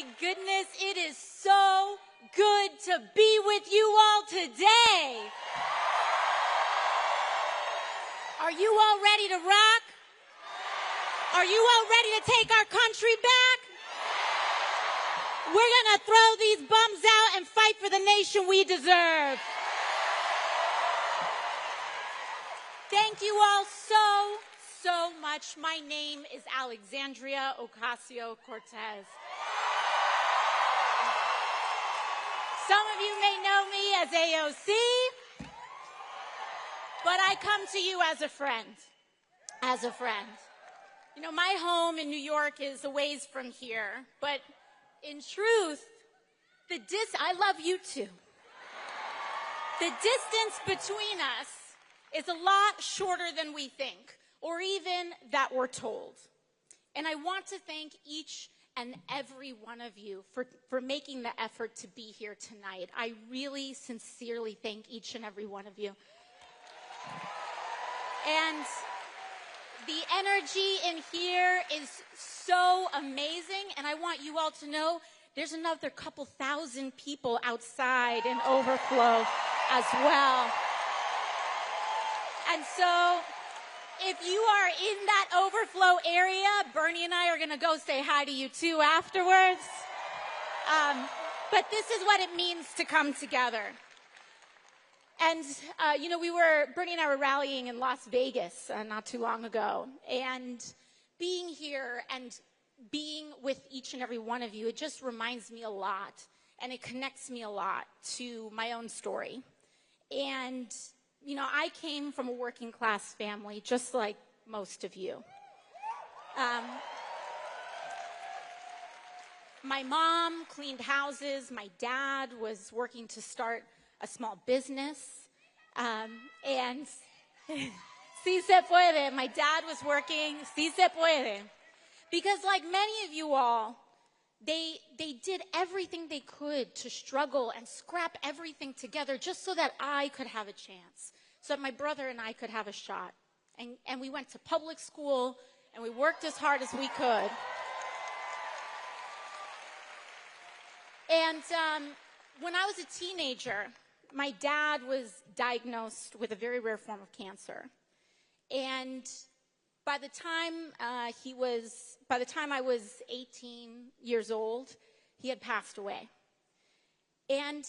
my goodness, it is so good to be with you all today. Are you all ready to rock? Are you all ready to take our country back? We're going to throw these bums out and fight for the nation we deserve. Thank you all so much. My name is Alexandria Ocasio-Cortez. Some of you may know me as AOC, but I come to you as a friend. As a friend. You know, my home in New York is a ways from here, but in truth, I love you too. The distance between us is a lot shorter than we think, or even that we're told. And I want to thank each and every one of you for making the effort to be here tonight. I really sincerely thank each and every one of you. And the energy in here is so amazing, and I want you all to know there's another couple thousand people outside in overflow as well. And so if you are in that overflow area, Bernie and I are going to go say hi to you too afterwards. But this is what it means to come together. And, you know, Bernie and I were rallying in Las Vegas not too long ago. And being here and being with each and every one of you, it just reminds me a lot. And it connects me a lot to my own story. And, you know, I came from a working class family, just like most of you. My mom cleaned houses. My dad was working to start a small business. And sí se puede. My dad was working. Sí se puede. Because like many of you all, they did everything they could to struggle and scrap everything together just so that I could have a chance, so that my brother and I could have a shot. And we went to public school, and we worked as hard as we could. And when I was a teenager, my dad was diagnosed with a very rare form of cancer. And by the time I was 18 years old, he had passed away. And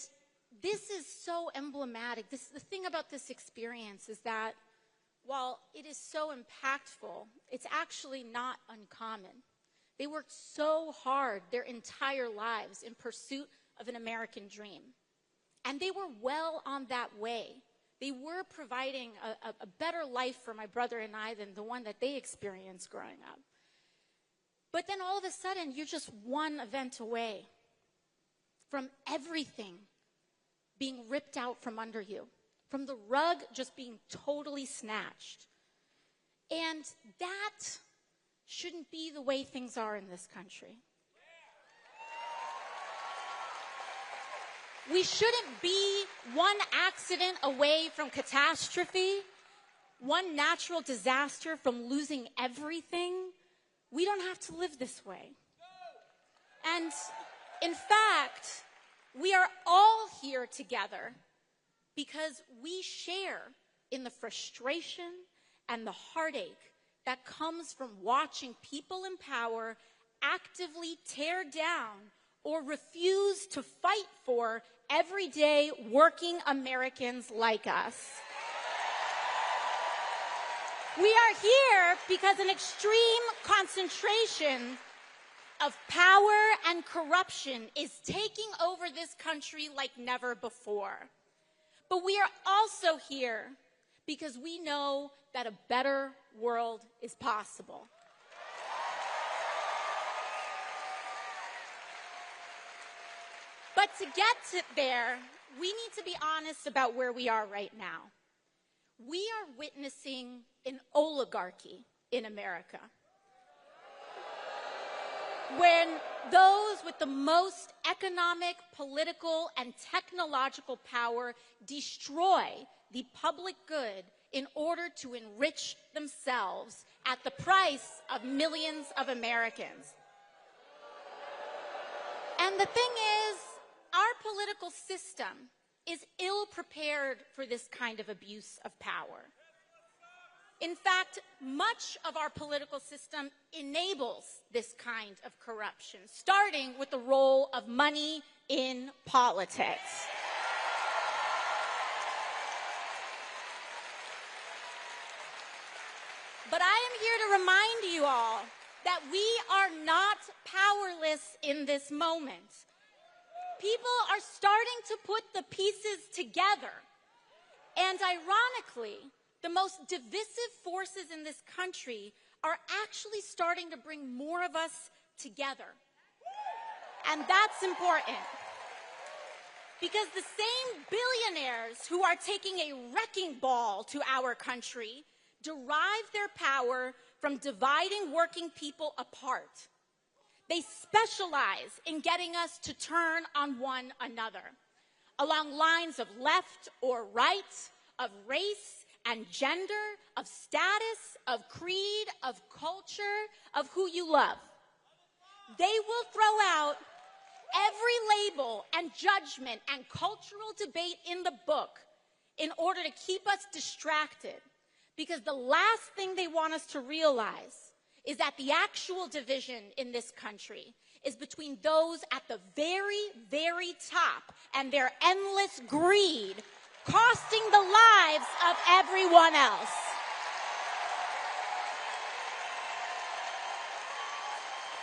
this is so emblematic. The thing about this experience is that while it is so impactful, it's actually not uncommon. They worked so hard their entire lives in pursuit of an American dream. And they were well on that way. They were providing a better life for my brother and I than the one that they experienced growing up. But then all of a sudden, you're just one event away from everything being ripped out from under you, from the rug just being totally snatched. And that shouldn't be the way things are in this country. We shouldn't be one accident away from catastrophe, one natural disaster from losing everything. We don't have to live this way. And in fact, we are all here together because we share in the frustration and the heartache that comes from watching people in power actively tear down or refuse to fight for everyday working Americans like us. We are here because an extreme concentration of power and corruption is taking over this country like never before. But we are also here because we know that a better world is possible. But to get there, we need to be honest about where we are right now. We are witnessing an oligarchy in America, when those with the most economic, political, and technological power destroy the public good in order to enrich themselves at the price of millions of Americans. And the thing is, our political system is ill prepared for this kind of abuse of power. In fact, much of our political system enables this kind of corruption, starting with the role of money in politics. But I am here to remind you all that we are not powerless in this moment. People are starting to put the pieces together. And ironically, the most divisive forces in this country are actually starting to bring more of us together. And that's important. Because the same billionaires who are taking a wrecking ball to our country derive their power from dividing working people apart. They specialize in getting us to turn on one another along lines of left or right, of race and gender, of status, of creed, of culture, of who you love. They will throw out every label and judgment and cultural debate in the book in order to keep us distracted, because the last thing they want us to realize is that the actual division in this country is between those at the very, very top and their endless greed, costing the lives of everyone else.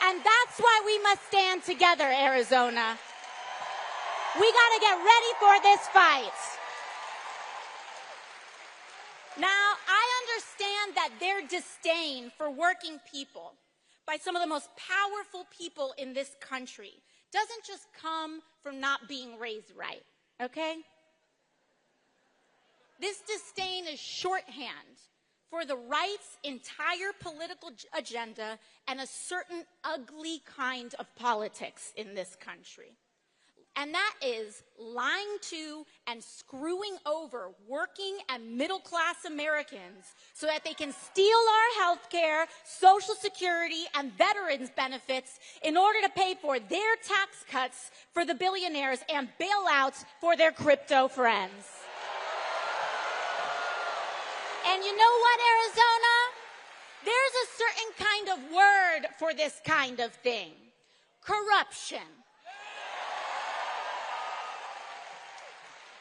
And that's why we must stand together, Arizona. We got to get ready for this fight. Now, I understand that their disdain for working people by some of the most powerful people in this country doesn't just come from not being raised right, okay? This disdain is shorthand for the right's entire political agenda and a certain ugly kind of politics in this country. And that is lying to and screwing over working and middle-class Americans so that they can steal our health care, Social Security, and veterans benefits in order to pay for their tax cuts for the billionaires and bailouts for their crypto friends. And you know what, Arizona? There's a certain kind of word for this kind of thing: corruption.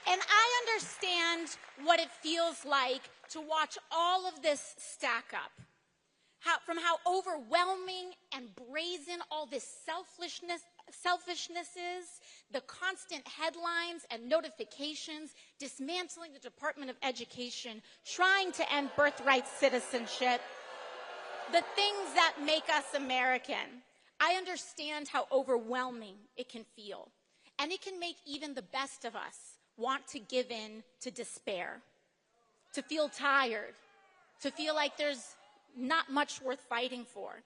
And I understand what it feels like to watch all of this stack up. From how overwhelming and brazen all this selfishness is, the constant headlines and notifications dismantling the Department of Education, trying to end birthright citizenship, the things that make us American. I understand how overwhelming it can feel. And it can make even the best of us want to give in to despair, to feel tired, to feel like there's not much worth fighting for.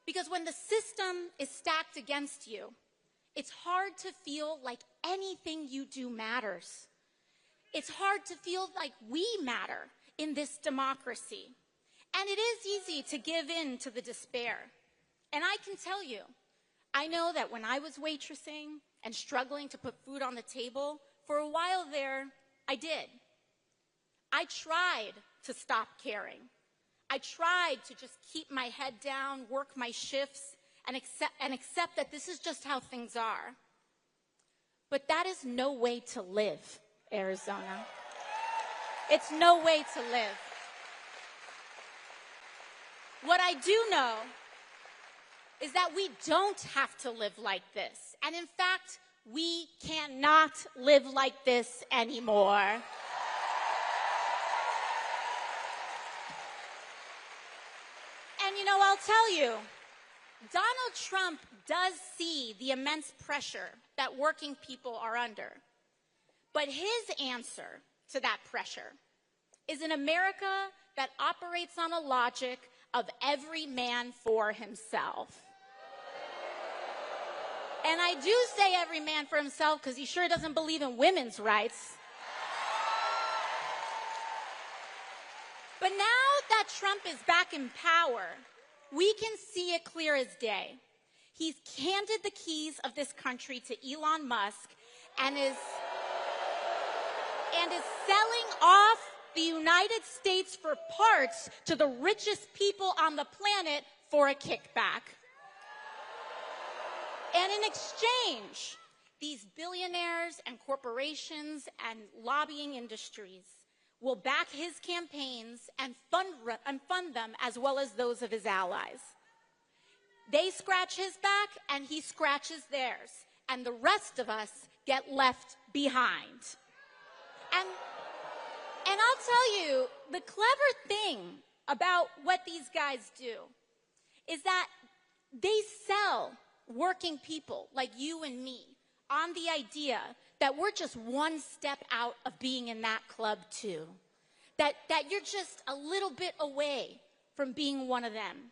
Because when the system is stacked against you, it's hard to feel like anything you do matters. It's hard to feel like we matter in this democracy. And it is easy to give in to the despair. And I can tell you, I know that when I was waitressing and struggling to put food on the table, for a while there, I did. I tried to stop caring. I tried to just keep my head down, work my shifts, and accept that this is just how things are. But that is no way to live, Arizona. It's no way to live. What I do know is that we don't have to live like this. And in fact, we cannot live like this anymore. And you know, I'll tell you, Donald Trump does see the immense pressure that working people are under. But his answer to that pressure is an America that operates on a logic of every man for himself. And I do say every man for himself because he sure doesn't believe in women's rights. But now that Trump is back in power, we can see it clear as day. He's handed the keys of this country to Elon Musk and is selling off the United States for parts to the richest people on the planet for a kickback. And in exchange, these billionaires and corporations and lobbying industries will back his campaigns and fund them as well as those of his allies. They scratch his back and he scratches theirs, and the rest of us get left behind. And I'll tell you, the clever thing about what these guys do is that they sell working people like you and me on the idea that we're just one step out of being in that club too. That you're just a little bit away from being one of them.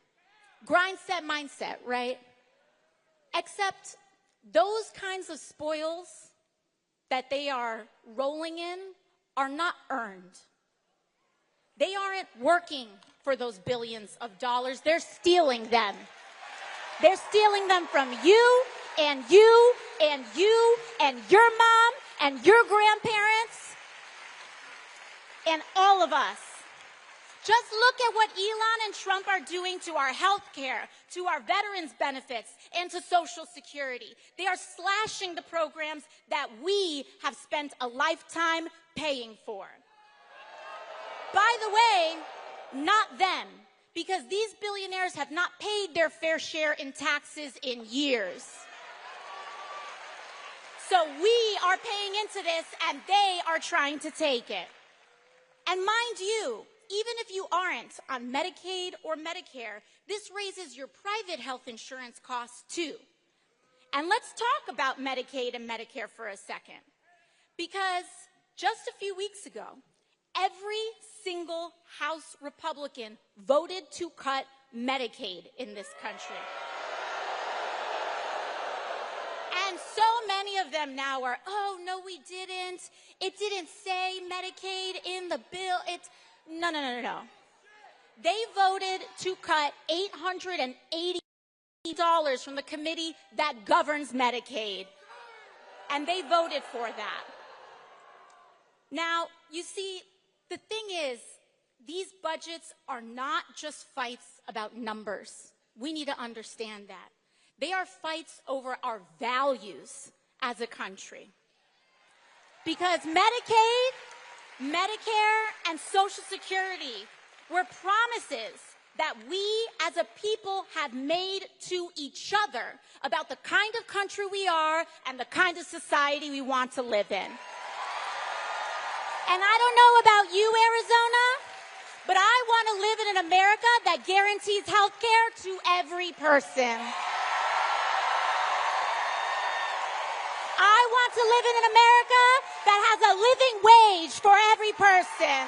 Grind set mindset, right? Except those kinds of spoils that they are rolling in are not earned. They aren't working for those billions of dollars. They're stealing them. They're stealing them from you and you and you and your mom and your grandparents and all of us. Just look at what Elon and Trump are doing to our health care, to our veterans' benefits, and to Social Security. They are slashing the programs that we have spent a lifetime paying for. By the way, not them, because these billionaires have not paid their fair share in taxes in years. So we are paying into this, and they are trying to take it. And mind you, even if you aren't on Medicaid or Medicare, this raises your private health insurance costs too. And let's talk about Medicaid and Medicare for a second. Because just a few weeks ago, every single House Republican voted to cut Medicaid in this country. And so many of them now are, oh, no, we didn't. It didn't say Medicaid in the bill. No. They voted to cut $880 from the committee that governs Medicaid. And they voted for that. Now, you see, the thing is, these budgets are not just fights about numbers. We need to understand that. They are fights over our values as a country. Because Medicaid, Medicare, and Social Security were promises that we as a people have made to each other about the kind of country we are and the kind of society we want to live in. And I don't know about you, Arizona, but I want to live in an America that guarantees health care to every person. I want to live in an America that has a living wage for every person.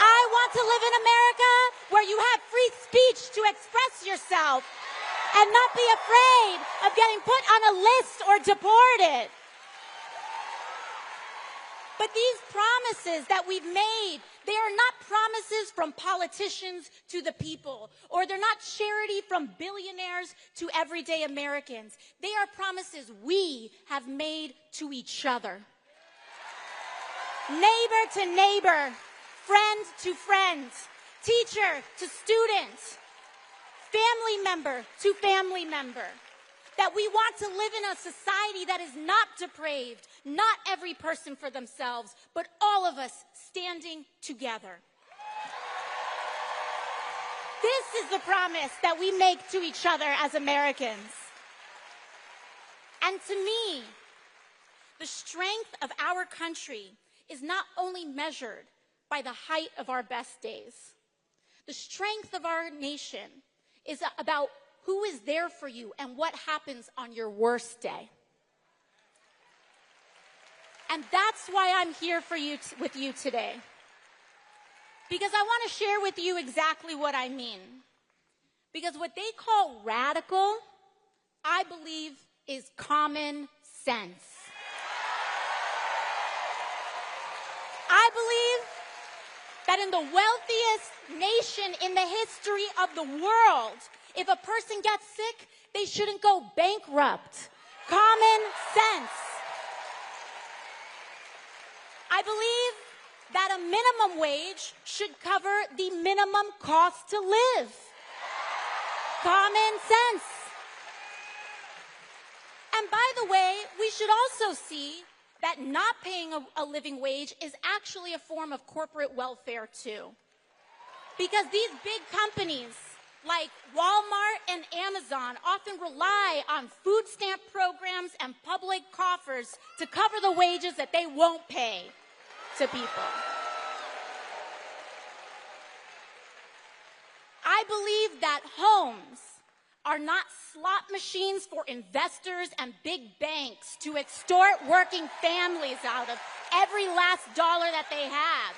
I want to live in America where you have free speech to express yourself and not be afraid of getting put on a list or deported. But these promises that we've made, they are not promises from politicians to the people, or they're not charity from billionaires to everyday Americans. They are promises we have made to each other. Neighbor to neighbor, friend to friend, teacher to student, family member to family member. That we want to live in a society that is not depraved, not every person for themselves, but all of us standing together. This is the promise that we make to each other as Americans. And to me, the strength of our country is not only measured by the height of our best days. The strength of our nation is about who is there for you and what happens on your worst day. And that's why I'm here for you with you today. Because I want to share with you exactly what I mean. Because what they call radical, I believe, is common sense. that in the wealthiest nation in the history of the world, if a person gets sick, they shouldn't go bankrupt. Common sense. I believe that a minimum wage should cover the minimum cost to live. Common sense. And by the way, we should also see that not paying a living wage is actually a form of corporate welfare too. Because these big companies like Walmart and Amazon often rely on food stamp programs and public coffers to cover the wages that they won't pay to people. I believe that homes are not slot machines for investors and big banks to extort working families out of every last dollar that they have.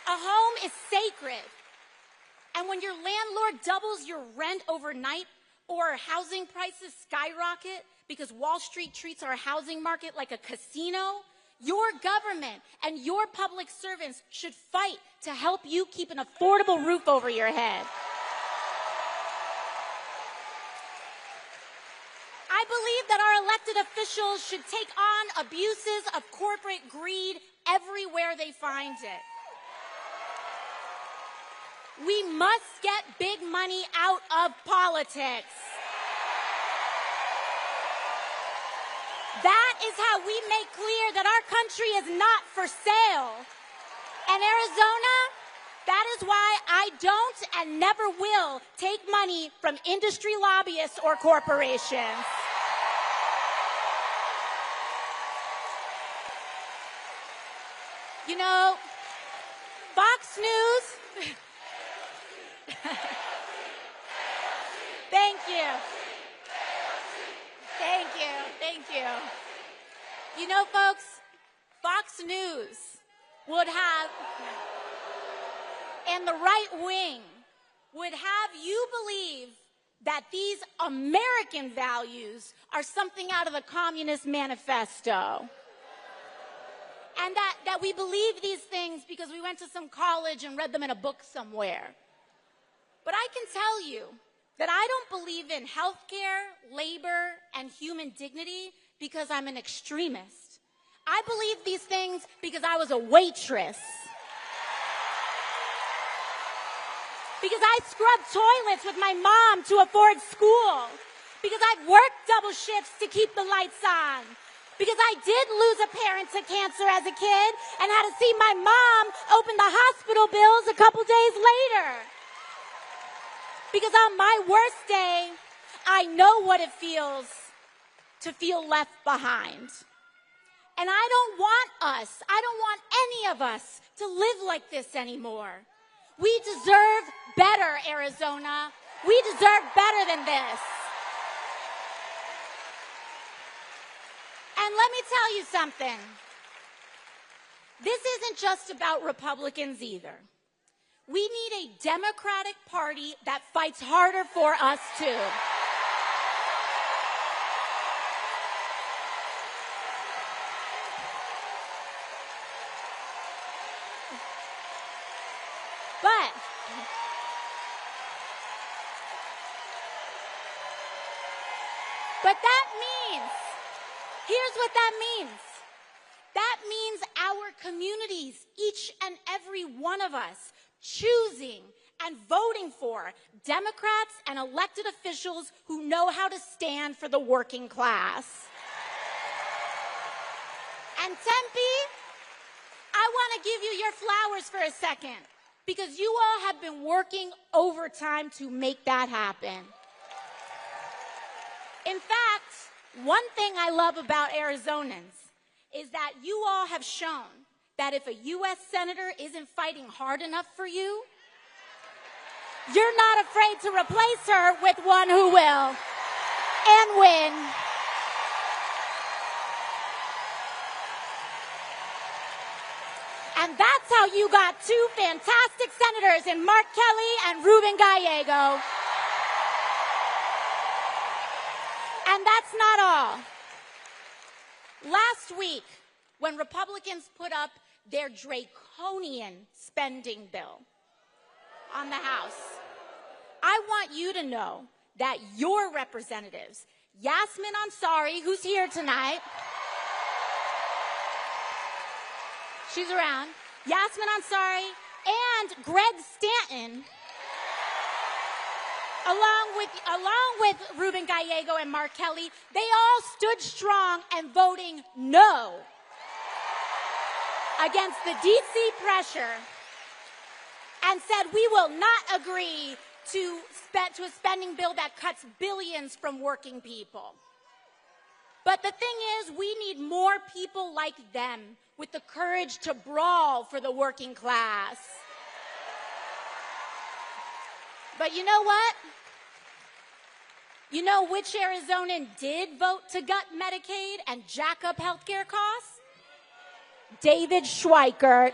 A home is sacred. And when your landlord doubles your rent overnight or housing prices skyrocket because Wall Street treats our housing market like a casino, your government and your public servants should fight to help you keep an affordable roof over your head. I believe that our elected officials should take on abuses of corporate greed everywhere they find it. We must get big money out of politics. That is how we make clear that our country is not for sale. And Arizona, that is why I don't and never will take money from industry lobbyists or corporations. You know, Fox News. Thank you. Thank you. Thank you. You know, folks, Fox News would have, and the right wing would have you believe that these American values are something out of the Communist Manifesto. And that we believe these things because we went to some college and read them in a book somewhere. But I can tell you that I don't believe in healthcare, labor, and human dignity because I'm an extremist. I believe these things because I was a waitress. Because I scrubbed toilets with my mom to afford school. Because I've worked double shifts to keep the lights on. Because I did lose a parent to cancer as a kid and had to see my mom open the hospital bills a couple days later. Because on my worst day, I know what it feels to feel left behind. And I don't want any of us to live like this anymore. We deserve better, Arizona. We deserve better than this. And let me tell you something. This isn't just about Republicans either. We need a Democratic Party that fights harder for us too. But that means, here's what that means. That means our communities, each and every one of us, choosing and voting for Democrats and elected officials who know how to stand for the working class. And Tempe, I want to give you your flowers for a second, because you all have been working overtime to make that happen. In fact, one thing I love about Arizonans is that you all have shown that if a U.S. Senator isn't fighting hard enough for you, you're not afraid to replace her with one who will and win. And that's how you got two fantastic senators in Mark Kelly and Ruben Gallego. And that's not all. Last week, when Republicans put up their draconian spending bill on the House. I want you to know that your representatives, Yasmin Ansari, who's here tonight, she's around, Yasmin Ansari, and Greg Stanton, along with Ruben Gallego and Mark Kelly, they all stood strong and voting no against the DC pressure and said we will not agree to a spending bill that cuts billions from working people. But the thing is, we need more people like them with the courage to brawl for the working class. But you know what? You know which Arizonan did vote to gut Medicaid and jack up healthcare costs? David Schweikert.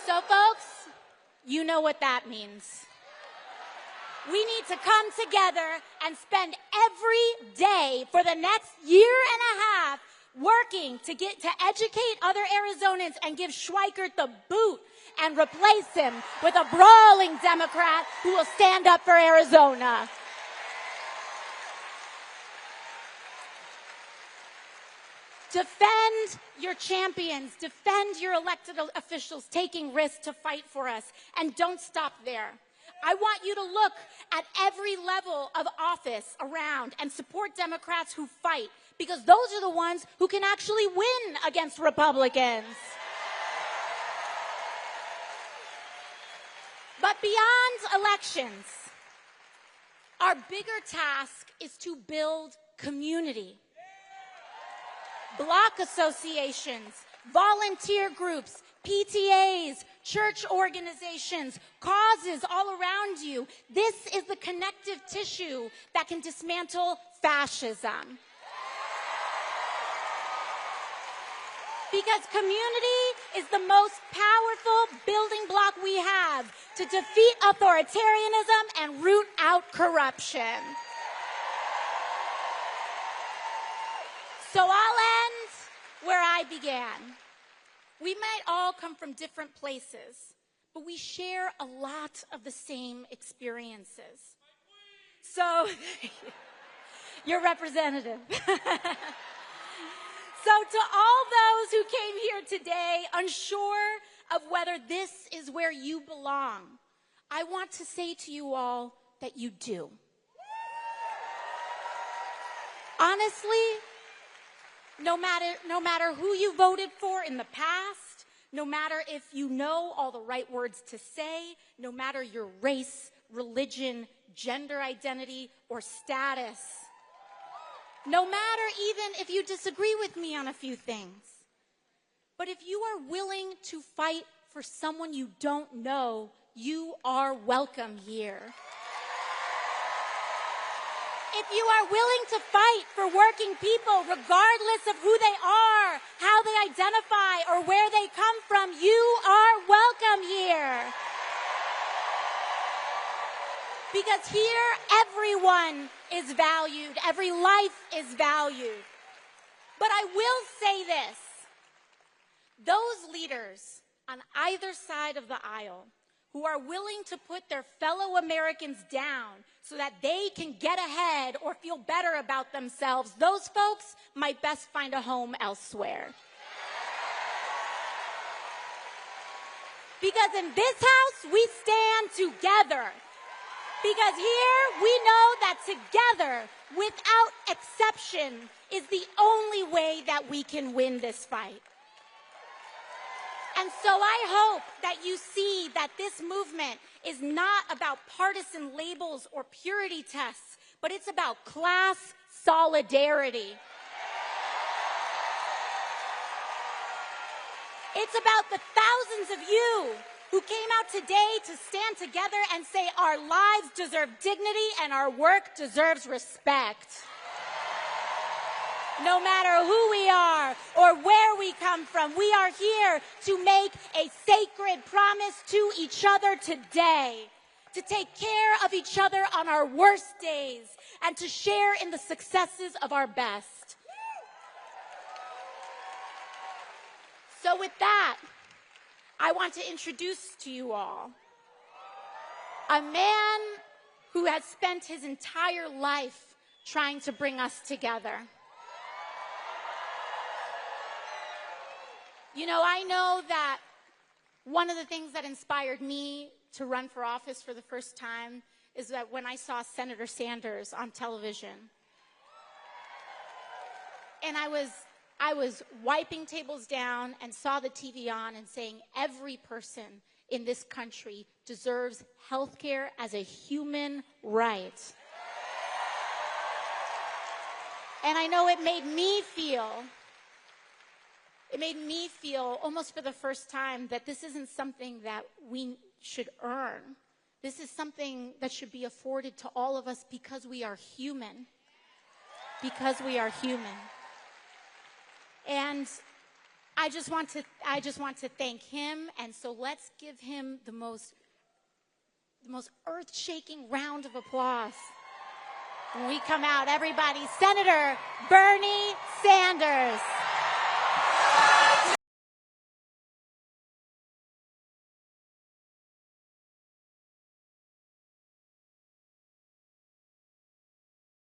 So, folks, you know what that means. We need to come together and spend every day for the next year and a half working to educate other Arizonans and give Schweikert the boot and replace him with a brawling Democrat who will stand up for Arizona. Defend your champions, defend your elected officials taking risks to fight for us, and don't stop there. I want you to look at every level of office around and support Democrats who fight, because those are the ones who can actually win against Republicans. But beyond elections, our bigger task is to build community. Block associations, volunteer groups, PTAs, church organizations, causes all around you. This is the connective tissue that can dismantle fascism. Because community is the most powerful building block we have to defeat authoritarianism and root out corruption. So I'll end where I began. We might all come from different places, but we share a lot of the same experiences. So, your representative. So to all those who came here today unsure of whether this is where you belong, I want to say to you all that you do. Honestly, no matter who you voted for in the past, no matter if you know all the right words to say, no matter your race, religion, gender identity, or status, no matter even if you disagree with me on a few things, but if you are willing to fight for someone you don't know, you are welcome here. If you are willing to fight for working people, regardless of who they are, how they identify, or where they come from, you are welcome here. Because here, everyone is valued. Every life is valued. But I will say this. Those leaders on either side of the aisle who are willing to put their fellow Americans down so that they can get ahead or feel better about themselves, those folks might best find a home elsewhere. Because in this house, we stand together. Because here, we know that together, without exception, is the only way that we can win this fight. And so I hope that you see that this movement is not about partisan labels or purity tests, but it's about class solidarity. It's about the thousands of you who came out today to stand together and say our lives deserve dignity and our work deserves respect. No matter who we are or where we come from, we are here to make a sacred promise to each other today, to take care of each other on our worst days, and to share in the successes of our best. so with that, I want to introduce to you all a man who has spent his entire life trying to bring us together. You know, I know that one of the things that inspired me to run for office for the first time is that when I saw Senator Sanders on television, and I was wiping tables down and saw the TV on and saying every person in this country deserves health care as a human right. And I know it made me feel almost for the first time that this isn't something that we should earn. This is something that should be afforded to all of us because we are human. Because we are human. And I just want to thank him, and so let's give him the most earth-shaking round of applause. When we come out, everybody, Senator Bernie Sanders.